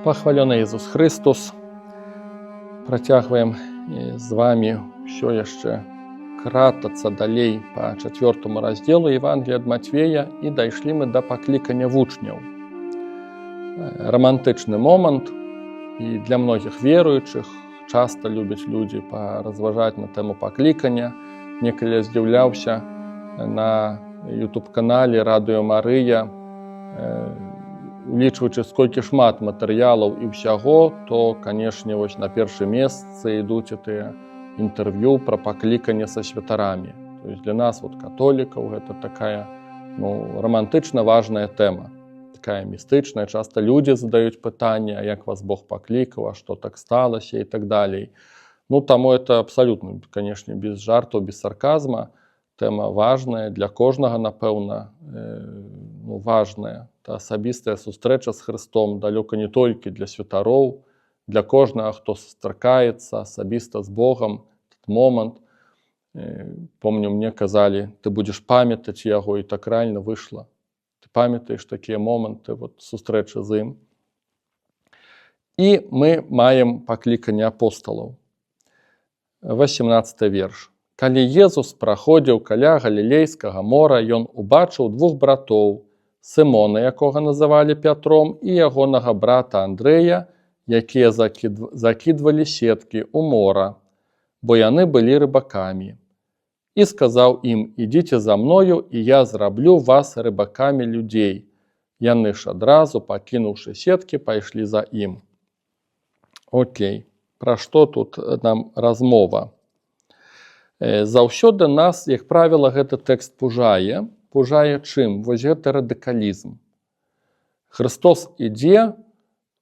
Пахвалёны Иисус Христос. Працягваем з вами ўсё яшчэ кратацца далей па 4 раздзелу Евангелія ад Матвея і дайшлі мы да паклікання вучняў. Романтычны момант, і для многіх веруючых часта любяць людзі паразважаць на тэму паклікання. Некалі здзіўляўся на YouTube-канале Радыё Марыя, улічваючы сколькі шмат матэрыялаў і ўсяго, то, канешне, вось на першым месцы ідуць тыя інтэрв'ю пра пакліканне са святарамі. То есть для нас, католікаў, гэта такая романтычна важная тэма, такая містычная. Часта людзі задаюць пытанне, а як вас Бог паклікаў, а што так сталася і так далей. Таму это абсалютна, канешне, без жартаў, без сарказма. Тэма важная, для кожнага, напэўна, важная. Та асабістая сустрэча з Христом далёка не толькі для святароў, для кожнага, хто сустракаецца асабіста з Богам, этот момант. Помню, мне казалі, ты будзеш памятаць яго, і так рэальна выйшла. Ты памятаеш такія моманты сустрэчы з ім. І мы маем пакліканне апосталаў. 18 верш. Калі Езус праходзіў каля Галілейскага мора, ён убачыў двух братоў, Сымона, якога называлі Пятром, і ягонага брата Андрэя, якія закідвалі сеткі ў мора, бо яны былі рыбакамі. І сказаў ім, ідзіце за мною, і я зраблю вас рыбакамі людзей. Яны ж адразу, пакінуўшы сеткі, пайшлі за ім. Окей, пра што тут нам размова? Заўсёды нас, як правіла, гэты тэкст пужае. Пужае чым? Вось гэты радыкалізм. Христос ідзе,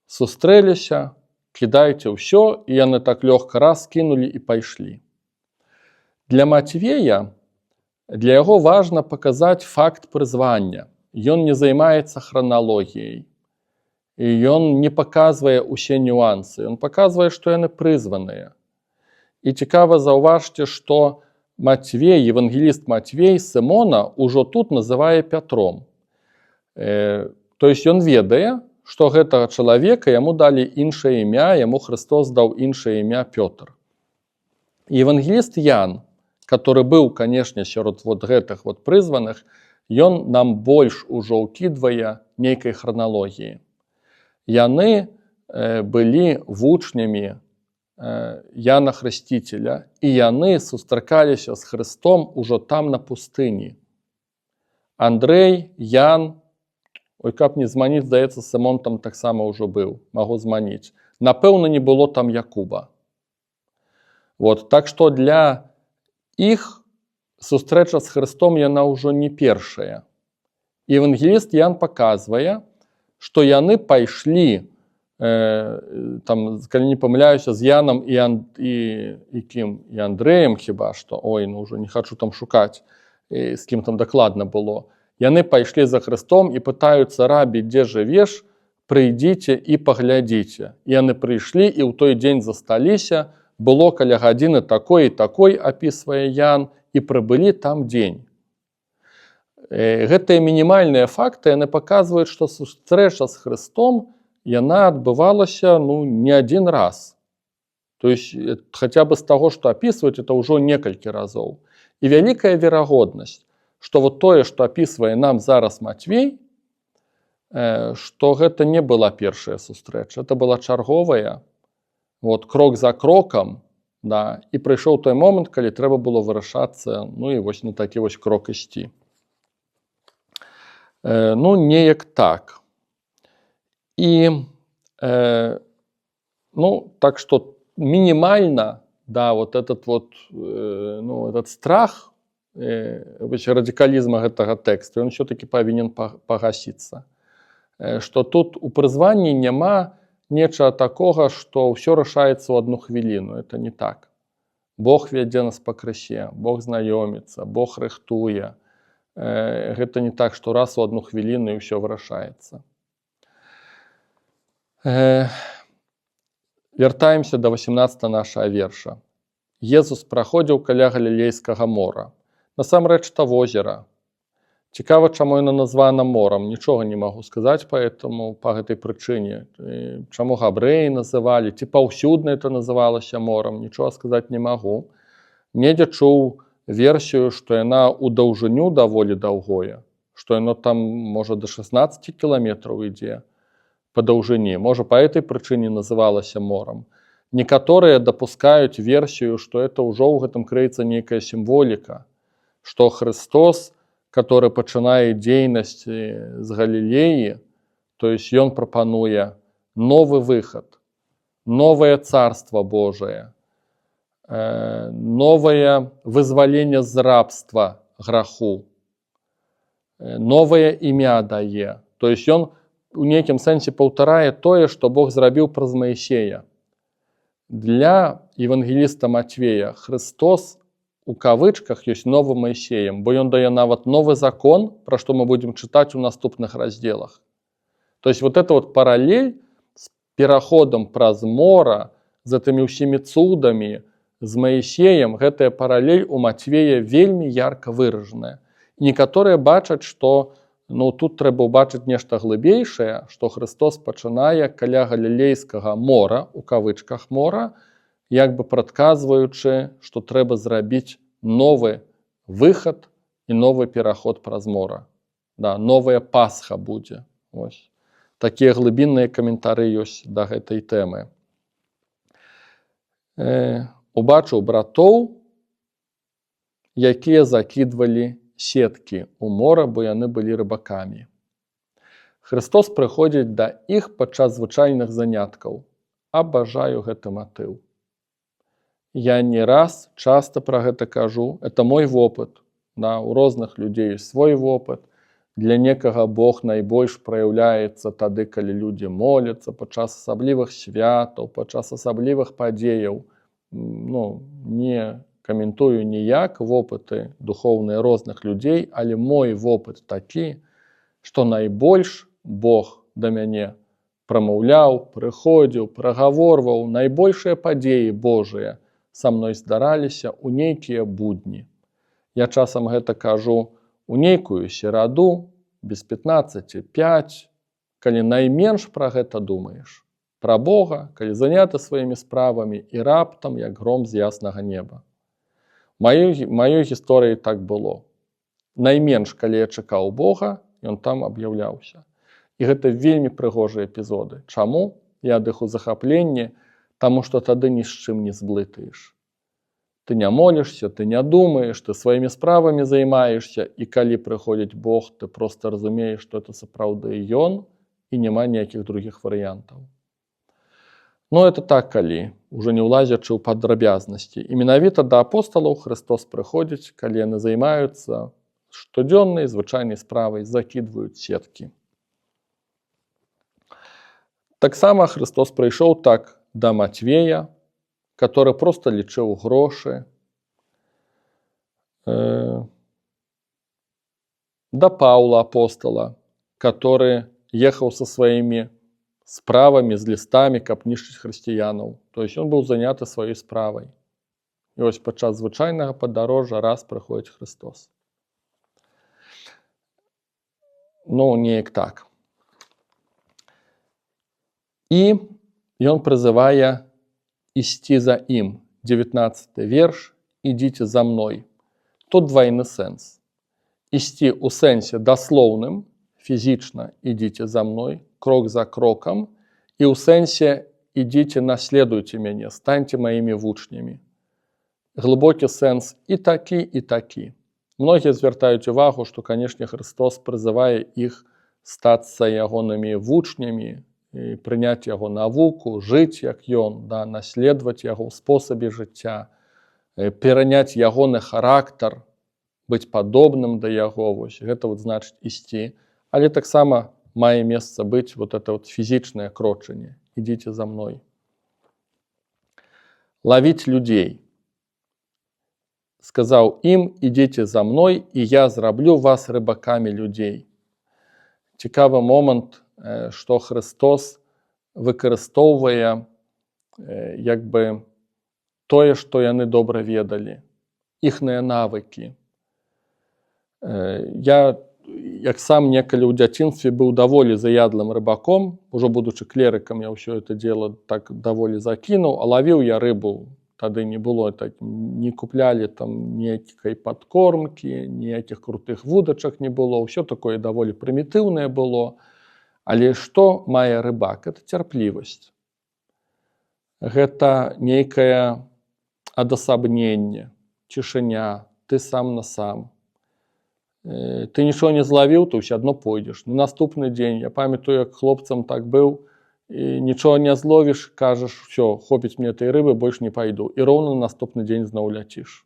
сустрэліся, кідайце ўсё, і яны так лёгка раз кінулі і пайшлі. Для Матвея, для яго важна паказаць факт прызвання. Ён не займаецца храналогіяй. І ён не паказвае ўсе нюансы. Ён паказвае, што яны прызваныя. І цікава заўважце, што Матвей, евангеліст Матвей, Сымона ўжо тут называе Пятром. То есть ён ведае, што гэтага чалавека яму далі іншае імя, яму Христос даў іншае імя Пётр. Евангеліст Ян, который быў, канешне, сярод гэтых прызваных, ён нам больш ужо ўкідвае нейкай храналогіі. Яны былі вучнямі Яна Хрысціцеля, і яны сустракаліся з Христом ужо там на пустыні. Андрэй, Ян, каб не зманіць, здаецца, Сымон там таксама ўжо быў, магу зманіць. Напэўна, не было там Якуба. Так што для іх сустрэча з Христом яна ўжо не першая. Евангеліст Ян паказвае, што яны пайшлі, калі не памыляюся, з Янам і Андрэем хіба што, ўжо не хачу там шукаць, з кім там дакладна было. Яны пайшлі за Христом і пытаюцца, рабі, дзе жывеш, прыйдзіце і паглядзіце. Яны прыйшлі і ў той дзень засталіся, было каля гадзіны такой і такой, апісвае Ян, і прыбылі там дзень. Гэтыя мінімальныя факты, яны паказваюць, што сустрэча з Христом яна адбывалася не адзін раз. То есть, хаця бы з таго, што апісваюць, это ўжо некалькі разоў. І вялікая верагоднасць, што тое, што апісвае нам зараз Матвей, што гэта не была першая сустрэча, это была чарговая, крок за крокам, і прыйшоў той момант, калі трэба было вырашацца, і вось на такі крок ісці. Неяк так. І, так што мінімальна, этот страх радыкалізма гэтага тэксту, ён ўсё-такі павінен пагасіцца. Што тут у прызванні няма нечага такога, што ўсё рашаецца ў адну хвіліну. Это не так. Бог вядзе нас па крысе, Бог знаёміцца, Бог рыхтуе. Гэта не так, што раз у адну хвіліну і ўсё вырашаецца. Вяртаемся да 18 нашага верша. Езус праходзіў каля Галілейскага мора. Насамрэч, та возера. Цікава, чаму яна названа морам. Нічога не магу сказаць па гэтай прычыне. Чаму габрэі называлі, ці паўсюдна это называлася морам, нічога сказаць не магу. Недзе чуў версію, што яна ў даўжыню даволі даўгое, што яно там, можа, да 16 кіламетраў ідзе па даўжыні. Можа, па этой прычыне называлася морам. Некаторыя дапускаюць версію, што это ўжо ў гэтым крыецца нейкая сімволіка, што Христос, который пачынае дзейнасць з Галілеі, то есть ён прапануе новы выхад, новае царство Божие, новае вызваленне з рабства граху, новае імя дае. То есть ён у нейкім сэнсе паўтарае тое, што Бог зрабіў праз Маісея. Для евангеліста Матвея Христос у кавычках ёсць новым Маісеем, бо ён дае нават новы закон, пра што мы будзем чытаць у наступных раздзелах. То есть вот эта вот параллель с пераходам праз мора, з гэтымі ўсімі цудамі, з Маісеем, гэтая параллель у Матвея вельмі ярка выражаная. Некаторыя бачаць, што тут трэба ўбачыць нешта глыбейшае, што Христос пачынае каля галілейскага мора, у кавычках мора, як бы прадказваючы, што трэба зрабіць новы выхад і новы пераход праз мора. Да, новая Пасха будзе. Ось. Такія глыбінныя каментары ёсць да гэтай тэмы. Убачыў братоў, якія закідвалі сеткі ў мора, бо яны былі рыбакамі. Христос прыходзіць да іх падчас звычайных заняткаў. Абажаю гэты матыў. Я не раз часта пра гэта кажу, это мой вопыт. Да, у розных людзей ёсць свой вопыт. Для некага Бог найбольш праяўляецца тады, калі людзі моляцца, падчас асаблівых святаў, падчас асаблівых падзеяў. Не каментую ніяк вопыты духоўныя розных людзей, але мой вопыт такі, што найбольш Бог да мяне прамаўляў, прыходзіў, прагаворваў, найбольшыя падзеі Божыя са мной здараліся ў нейкія будні. Я часам гэта кажу у нейкую сераду, без 15-5, калі найменш пра гэта думаеш. Пра Бога, калі заняты сваімі справамі і раптам, як гром з яснага неба. Маёй гісторыі так было. Найменш, калі я чакаў Бога, ён там аб'яўляўся. І гэта вельмі прыгожыя эпізоды. Чаму? Я ад іх у захапленні, таму што тады ні з чым не зблытаеш. Ты не молішся, ты не думаеш, ты сваімі справамі займаешся, і калі прыходзіць Бог, ты проста разумееш, што это сапраўды ён, і няма ніякіх другіх варыянтаў. Это так, калі, уже не ўлазячы ў падрабязнасці. І менавіта да апосталаў Христос прыходзіць, калі яны займаюцца штодзённай звычайнай справай, закідваюць сеткі. Таксама Христос прыйшоў так да Матвея, который просто лічыў грошы, да Паўла апостала, который ехаў са сваімі справамі, з лістамі, каб нішчыць хрысціянаў. То есть он быў заняты сваёй справай. І ось падчас звычайнага падарожжа раз прыходзіць Христос. Неяк так. І ён прызывае ісці за ім. 19 верш. Ідзіце за мной. Тут двайны сэнс. Ісці ў сэнсе даслоўным, фізічна ідзіце за мной, крок за крокам, і ў сэнсе ідзіце, наследуйце мяне, станьце маімі вучнямі. Глыбокі сэнс і такі, і такі. Многія звяртаюць увагу, што, канешне, Христос прызывае іх стацца ягонымі вучнямі, і прыняць яго навуку, жыць як ён, наследаваць яго ў спосабе жыцця, пераняць ягоны характар, быць падобным да яго. Гэта значыць ісці. Але таксама мае месца быць это фізічнае крочанне. Ідзіце за мной. Лавіць людзей. Сказаў ім, ідзіце за мной, і я зраблю вас рыбакамі людзей. Цікавы момант, што Христос выкарыстоўвае тое, што яны добра ведалі, іхныя навыкі. Я як сам некалі ў дзяцінстве быў даволі заядлым рыбаком, ужо будучы клерыкам я ўсё это дело так даволі закінуў, а лавіў я рыбу, тады не было, так, не куплялі там ніякай падкормкі, ніякіх крутых вудачак не было, ўсё такое даволі прымітыўнае было. Але што мае рыбак? Это цярплівасць. Гэта нейкае адасабненне, цішыня, ты сам на сам. Ты нічого не злавіў, ты ўсё адно пойдзеш. На наступны дзень, я памятаю, як хлопцам так быў, і нічого не зловіш, кажаш, все, хопіць мне этой рыбы, больш не пайду. І роўна на наступны дзень зноў ляціш.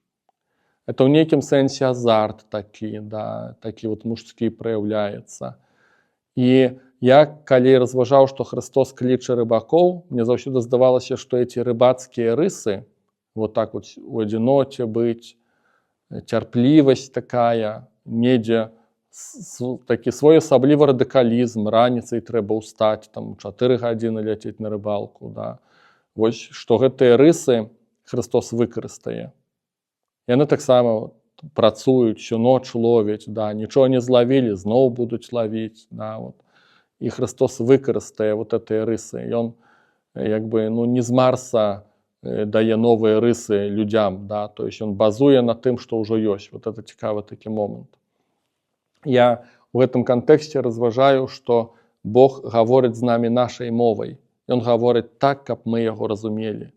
Это ў нейкім сэнсе азарт такі, да, такі вот мужскі праяўляецца. І я, калі разважаў, што Христос кліча рыбакоў, мне заўсёды здавалася, што эти рыбацкія рысы, вот так вот у адзіноце быць, цярплівасць такая, недзе такі своеасаблівы радыкалізм, раніцай трэба ўстаць, там 4 гадзіны ляцець на рыбалку, да. Вось што гэтыя рысы Христос выкарыстае. Яны таксама працуюць, всю ноч ловяць, да, нічого не злавілі, зноў будуць лавіць, да, вот. І Христос выкарыстае вот гэтыя рысы. Ён як бы, ну, не з Марса дае новыя рысы людзям, да, то есть ён базуе на тым, што ўжо ёсць. Вот это цікавы такі момант. Я у гэтым кантэксце разважаю, што Бог гаворыць з намі нашай мовай. Ён гаворыць так, каб мы яго разумелі.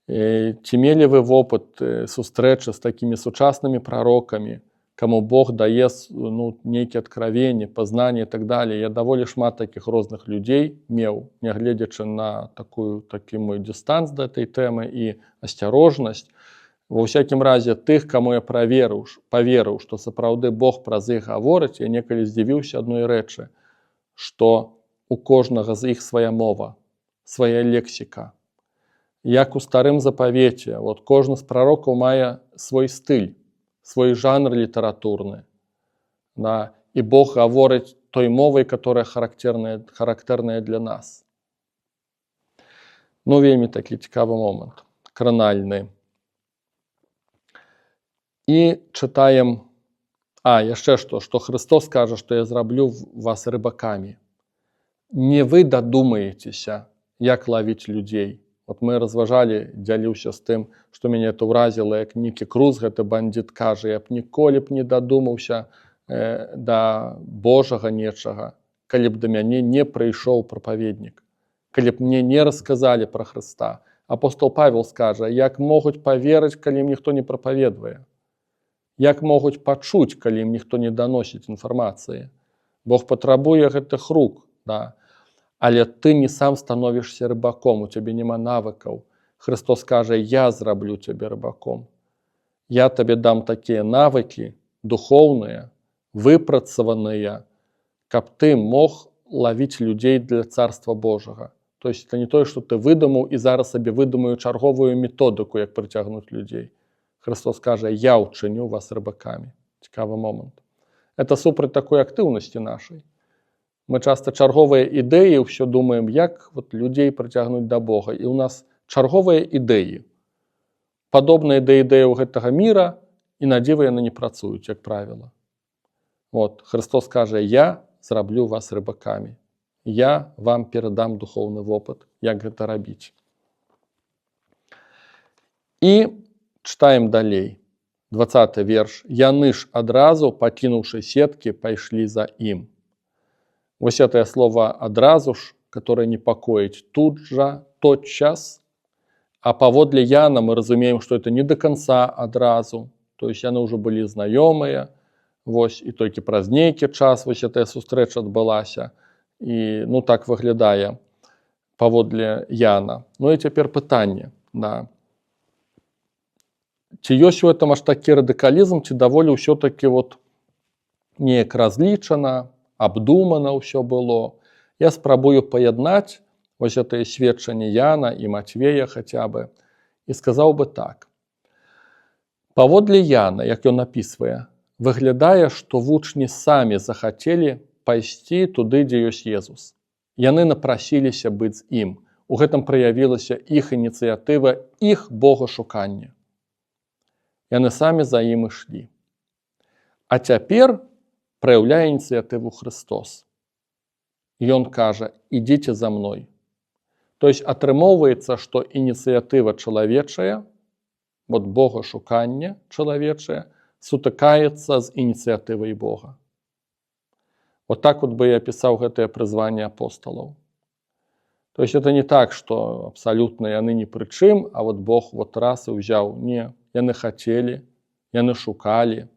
Ці мелі вы вопыт сустрэчы з такімі сучаснымі прарокамі, каму Бог дае, ну, нейкія адкравенні, пазнанні і так далее. Я даволі шмат такіх розных людзей меў, нягледзячы на такі мой дыстанс да этой тэмы і асцярожнасць. Ва ўсякім разе тых, каму я паверыў, што сапраўды Бог праз іх гаворыць, я некалі здзівіўся адной рэчы, што у кожнага з іх свая мова, свая лексіка. Як у старым запавеце, вот кожны з прарокаў мае свой стыль, свой жанр літаратурны. Да, і Бог гаворыць той мовай, которая характэрная для нас. Ну, вельмі такі цікавы момант, кранальны. І чытаем, яшчэ што Христос кажа, што я зраблю вас рыбакамі. Не вы дадумаецеся, як лавіць людзей. Вот мы разважалі, дзяліўся з тым, што мяне это ўразіла, як Нікі Круз, гэты бандит, кажа, я б ніколі б не дадумаўся да Божага нечага, калі б да мяне не прыйшоў прапаведнік, калі б мне не расказалі пра Хрыста. Апостол Павел скажа, як могуць паверыць, калі ім ніхто не прапаведвае? Як могуць пачуць, калі ім ніхто не даносіць інфармацыі? Бог патрабуе гэтых рук, да. Але ты не сам становішся рыбаком, у цябе няма навыкаў. Христос кажа, я зраблю цябе рыбаком. Я табе дам такія навыкі, духоўныя, выпрацаваныя, каб ты мог лавіць людзей для Царства Божага. То есть это не тое, што ты выдумаў і зараз сабе выдумаю чарговую методыку, як прыцягнуць людзей. Христос кажа, я ўчыню вас рыбакамі. Цікавы момант. Это супраць такой актыўнасці нашай. Мы часта чарговыя ідэі ўсё думаем, як вот людзей прыцягнуць да Бога. І ў нас чарговыя ідэі. Падобныя да ідэяў гэтага міра, і на дзіва яны не працуюць, як правіла. Вот, Христос кажа, я зраблю вас рыбакамі. Я вам перадам духоўны вопыт, як гэта рабіць. І чытаем далей. 20 верш. Яны ж адразу, пакінуўшы сеткі, пайшлі за ім. Вось это слово «адразу ж», которое непокоить тут же, тотчас. А паводле Яна мы разумеем, что это не до конца адразу. То есть яны уже были знакомые. Вось, и только праз нейкі час вось эта сустрэча адбылася. И, ну, так выглядае паводле Яна. Ну и теперь пытанне. Да. Ці ёсць у этом аж такі радыкалізм, ці даволі ўсё-таки вот неяк разлічана, абдумана ўсё было. Я спрабую паяднаць вось гэтыя сведчанні Яна і Матвея хаця бы і сказаў бы так. Паводле Яна, як ён напісвае, выглядае, што вучні самі захацелі пайсці туды, дзе ёсць Езус. Яны напрасіліся быць з ім. У гэтым праявілася іх ініцыятыва, іх богашуканне. Яны самі за ім ішлі. А цяпер праяўляе ініцыятыву Христос. І ён кажа: ідзіце за мной. То есть атрымоўваецца, што ініцыятыва чалавечая, вот богашуканне чалавечае, сутыкаецца з ініцыятывай Бога. Вот так вот бы я описал гэтае прызванне апостолаў. То есть это не так, что абсолютно яны ни пры чым, а вот Бог вот раз и взял. Не, яны хотели, яны шукали.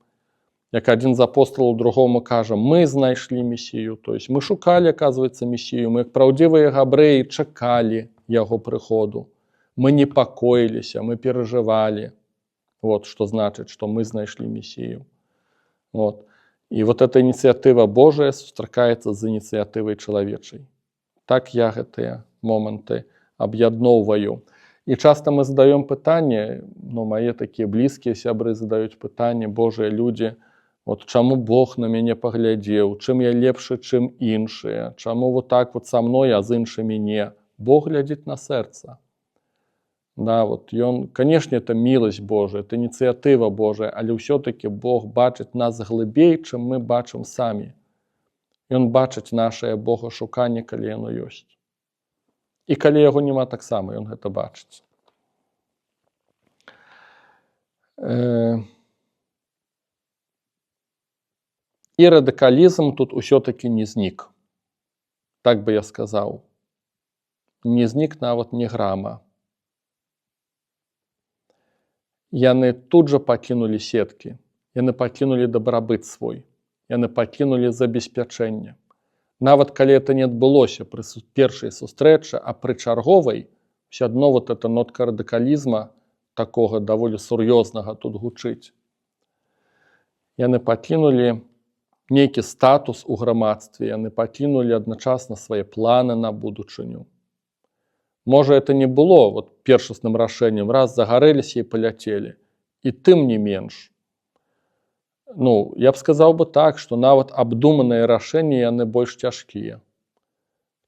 Як один з апостолаў другому кажа: мы знайшлі месію. То есть мы шукали, оказывается, месію. Мы, як праўдзівыя габрэі, чакали яго прыходу. Мы непокоились, мы переживали. Вот что значит, что мы знайшлі месію. Вот. И вот эта инициатива Божия сустракаецца з инициативой чалавечай. Так я гэтыя моманты аб'ядноўваю. І часто мы задаем пытанне, мае такія блізкія сябры задаюць пытанне: Божыя людзі, вот чаму Бог на мяне паглядзеў, чым я лепшы, чым іншыя, чаму вот так вот са мной, а з іншымі не? Бог глядзіць на сэрца. Да, вот ён, конечно, это милость Божия, это инициатива Божия, але все-таки Бог бачыць нас глыбей, чым мы бачым самі. Ён бачыць нашае богашуканне, калі яно ёсць. І калі яго няма, таксама ён гэта бачыць. І радыкалізм тут усё-таки не знік. Так бы я сказаў. Не знік нават ні грама. Яны тут жа пакінулі сеткі, яны пакінулі дабрабыт свой, яны пакінулі забеспячэнне. Нават калі это не адбылося пры першай сустрэчы, а пры чарговай, все адно вот эта нотка радыкалізма такога даволі сур'ёзнага тут гучыць. Яны пакінулі нейкі статус у грамадстве, яны пакінулі адначасна свае планы на будучыню. Можа, это не было вот першасным рашэннем, раз загарэліся і паляцелі. І тым не менш. Я б сказаў бы так, што нават абдуманыя рашэнні яны больш цяжкія.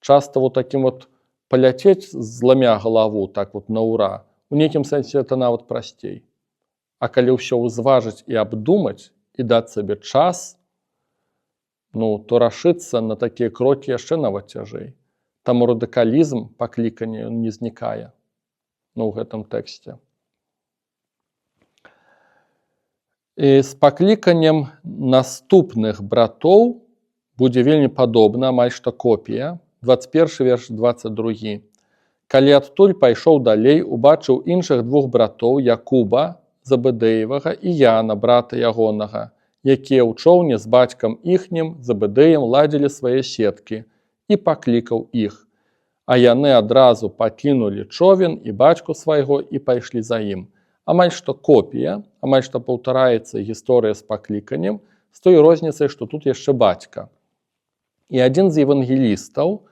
Часта вот таким вот паляцець, зламя галаву, так вот на ура, у нейкім сэнсе это нават прасцей. А калі ўсё ўзважыць і абдумаць, і даць сабе час, то рашыцца на такія крокі яшчэ нават цяжэй. Таму радыкалізм паклікання не знікае ў гэтым тэксце. І з пакліканнем наступных братоў будзе вельмі падобна, амаль што копія. 21 верш, 22. Калі адтуль пайшоў далей, убачыў іншых двух братоў, Якуба, Забэдэевага, і Яна, брата ягонага, якія ў чоўне з бацькам іхнім, Забэдэем, ладзілі свае сеткі, і паклікаў іх. А яны адразу пакінулі човен і бацьку свайго і пайшлі за ім. Амаль што копія, амаль што паўтараецца гісторыя з пакліканнем, з той розніцай, што тут яшчэ бацька. І адзін з евангелістаў,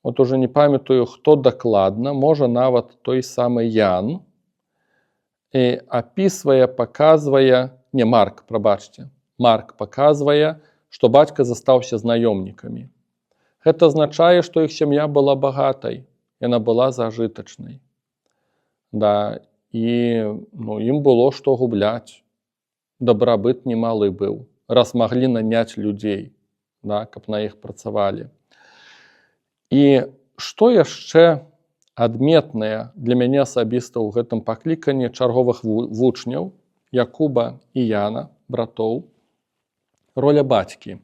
вот уже не памятаю, хто дакладна, можа нават той самы Ян, апісвае, паказвае, Марк паказвае, што бацька застаўся знаёмнікамі. Гэта азначае, што іх сям'я была багатай, яна была зажытачнай. Да, і ім было што губляць. Дабрабыт немалы быў, раз маглі наняць людзей, да, каб на іх працавалі. І што яшчэ адметнае для мяне асабіста ў гэтым пакліканні чарговых вучняў, Якуба і Яна, братоў, роля бацькі.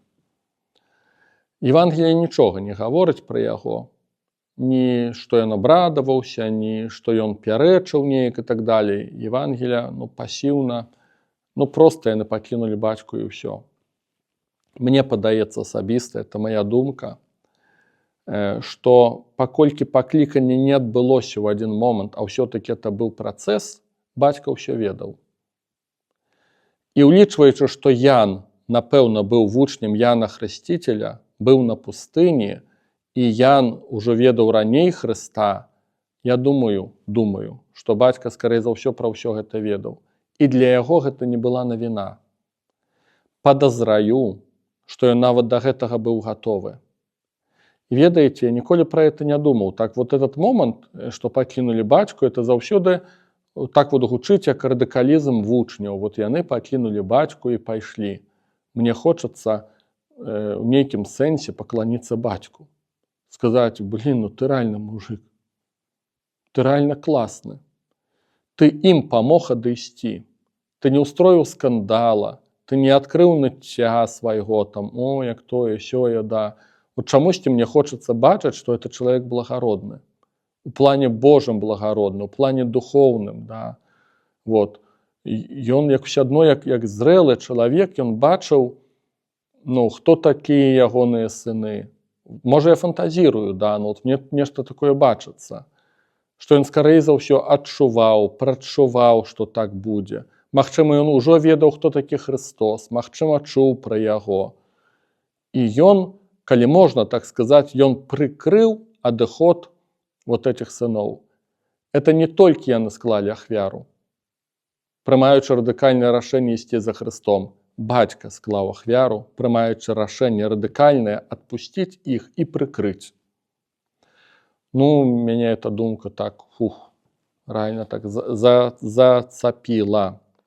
Евангелие нічога не гаворыць пра яго, ні што ён абрадаваўся, ні што ён пярэчыў неяк і так далей. Евангелие, пасіўна, проста яны пакінулі бацьку і ўсё. Мне падаецца асабіста, это моя думка, што паколькі пакліканне не адбылося ў адзін момант, а ўсё-такі это быў працэс, бацька ўсё ведаў. І ўлічваючы, што Ян, напэўна, быў вучнем Яна Хрысціцеля, быў на пустыні, і Ян ужо ведаў раней Хрыста, я думаю, што бацька, скорей за ўсё, пра ўсё гэта ведаў. І для яго гэта не была навіна. Падазраю, што ён нават да гэтага быў гатовы. І ведаеце, я ніколі пра гэта не думаў. Так вот этот момант, што пакінулі бацьку, это заўсёды так вот гучыць, як радыкалізм вучняў. Вот яны пакінулі бацьку і пайшлі. Мне хочацца в нейкім сэнсе пакланіцца бацьку. Сказаць: блин, ну ты рэальна мужик. Ты рэальна класны. Ты ім памог адысці. Ты не устроіў скандала, ты не адкрыў ныцця свайго, там, о, як тое, сёе, да. Вот чамусьці мне хочацца бачыць, што это чалавек благародны. У плане Божым благародны, у плане духоўным, да. Вот. Ён як усё адно, як зрэлы чалавек, ён бачыў, ну, хто такія ягоныя сыны. Можа, я фантазірую, да, ну, вот мне нешта такое бачыцца. Што ён скарэй за ўсё адчуваў, прачуваў, што так будзе. Магчыма, ён ужо ведаў, хто такі Христос, магчыма, чуў пра яго. І ён, калі можна так сказаць, ён прыкрыў адыход вот этих сыноў. Это не толькі яны склалі ахвяру. Прымаючы радыкальнае рашэнне ісці за Христом, бацька склаў ахвяру, прымаючы рашэнне радыкальнае адпусціць іх і прыкрыць. Ну, мяне эта думка так, рэальна так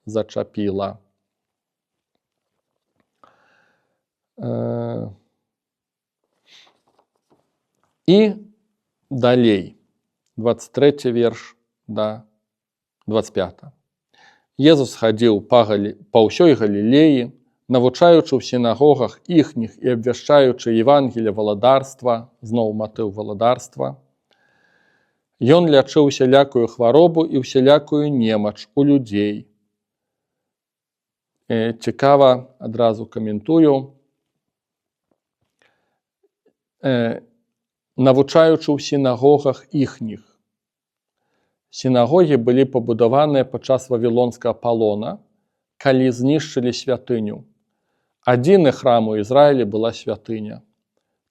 зачапіла. І далей, 23 верш да 25. Езус хадзіў па ўсёй Галілеі, навучаючы ў сінагогах іхніх і абвяшчаючы Евангелие валадарства, зноў матыў валадарства. Ён лячыў усялякую хваробу і усялякую немач у людзей. Цікава, адразу каментую. Навучаючы ў сінагогах іхніх. Сінагогі былі пабудаваныя падчас вавілонскага палона, калі знішчылі святыню. Адзіны храм у Ізраілі была святыня.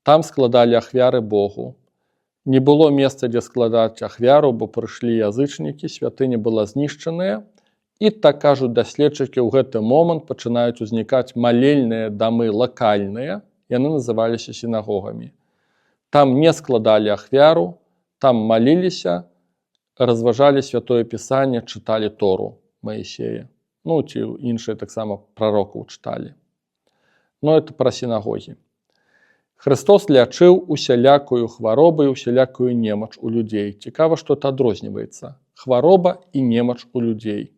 Там складалі ахвяры Богу. Не было месца, дзе складаць ахвяру, бо прыйшлі язычнікі, святыня была знішчаная. І, так кажуць даследчыкі, ў гэты момант пачынаюць узнікаць малельныя дамы лакальныя, яны называліся сінагогамі. Там не складалі ахвяру, там маліліся, разважалі святое пісанне, чыталі Тору Маісея. Ну, ці іншыя таксама прарокаў чыталі. Но это пра сінагогі. Христос лячыў усялякую хваробу і усялякую немач у людзей. Цікава, што это адрозніваецца. Хвароба і немач у людзей.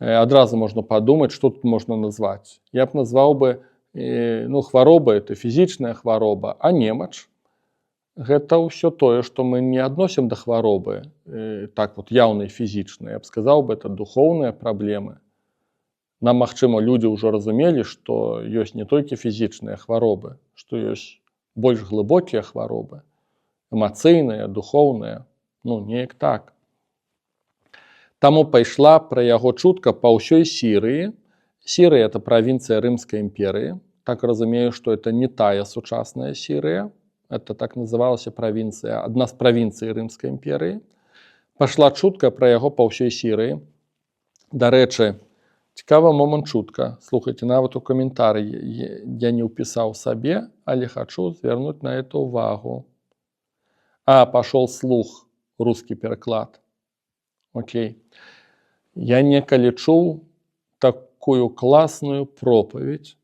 Адразу можна падумаць, што тут можна назваць. Я б назваў бы, ну, хвароба – это фізічная хвароба, а немач – гэта ўсё тое, што мы не адносім да хваробы, так вот яўнай фізічнай. Я б сказаў бы, это духоўныя праблемы. Нам, магчыма, людзі ўжо разумелі, што ёсць не толькі фізічныя хваробы, што ёсць больш глыбокія хваробы, эмацыйныя, духоўныя, ну, неяк так. Таму пайшла пра яго чутка па ўсёй Сірыі. Сірыя – это правінцыя Рымскай імперыі. Так разумею, што это не тая сучасная Сірыя. Это так называлася правінцыя, адна з правінцый Рымскай імперыі. Пайшла чутка пра яго па ўсёй Сірыі. Дарэчы, цікавы момант чутка. Слухайце, нават у каментары я не ўпісаў сабе, але хачу звярнуць на это увагу. Пашоў слух, рускі пераклад. Окей. Я некалі чуў такую класную пропаведь,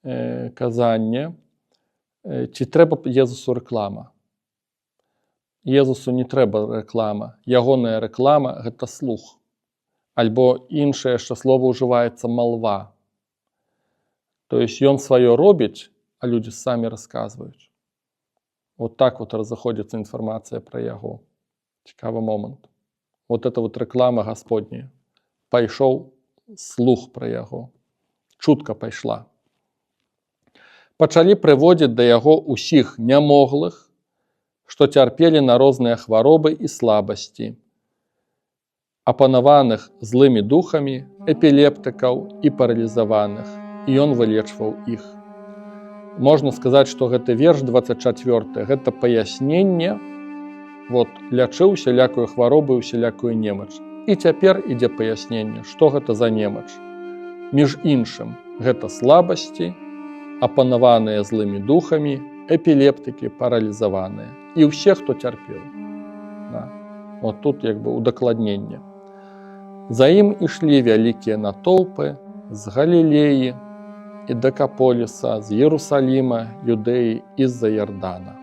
казанне, ці трэба Езусу рэклама. Езусу не трэба рэклама. Ягоная рэклама – гэта слух. Альбо іншае яшчэ слова ўжываецца малва. То есть ён сваё робіць, а людзі самі расказваюць. Вот так вот разыходзіцца інфармацыя пра яго. Цікавы момант. Вот это вот рэклама Гасподняя. Пайшоў слух пра яго. Чутка пайшла. Пачалі прыводзіць да яго ўсіх нямоглых, што цярпелі на розныя хваробы і слабасці, апанаваных злымі духамі, эпілептыкаў і паралізаваных, і ён вылечваў іх. Можна сказаць, што гэты верш 24, гэта паясненне, вот, лячыў усялякую хваробу і усялякую немач. І цяпер ідзе паясненне, што гэта за немач. Між іншым, гэта слабасці, апанаваныя злымі духамі, эпілептыкі, паралізаваныя. І ўсе, хто цярпеў. Да. Вот тут як бы удакладненне. За ім ішлі вялікія натоўпы з Галілеі і Декаполіса, з Єрусаліма, Юдеі і з-за Ярдана.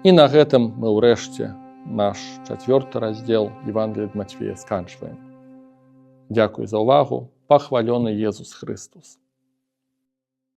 І на гэтым мы ўрэшце наш 4 раздзел Евангелія ад Мацвея сканчваем. Дзякуй за ўвагу. Пахвалёны Езус Христос.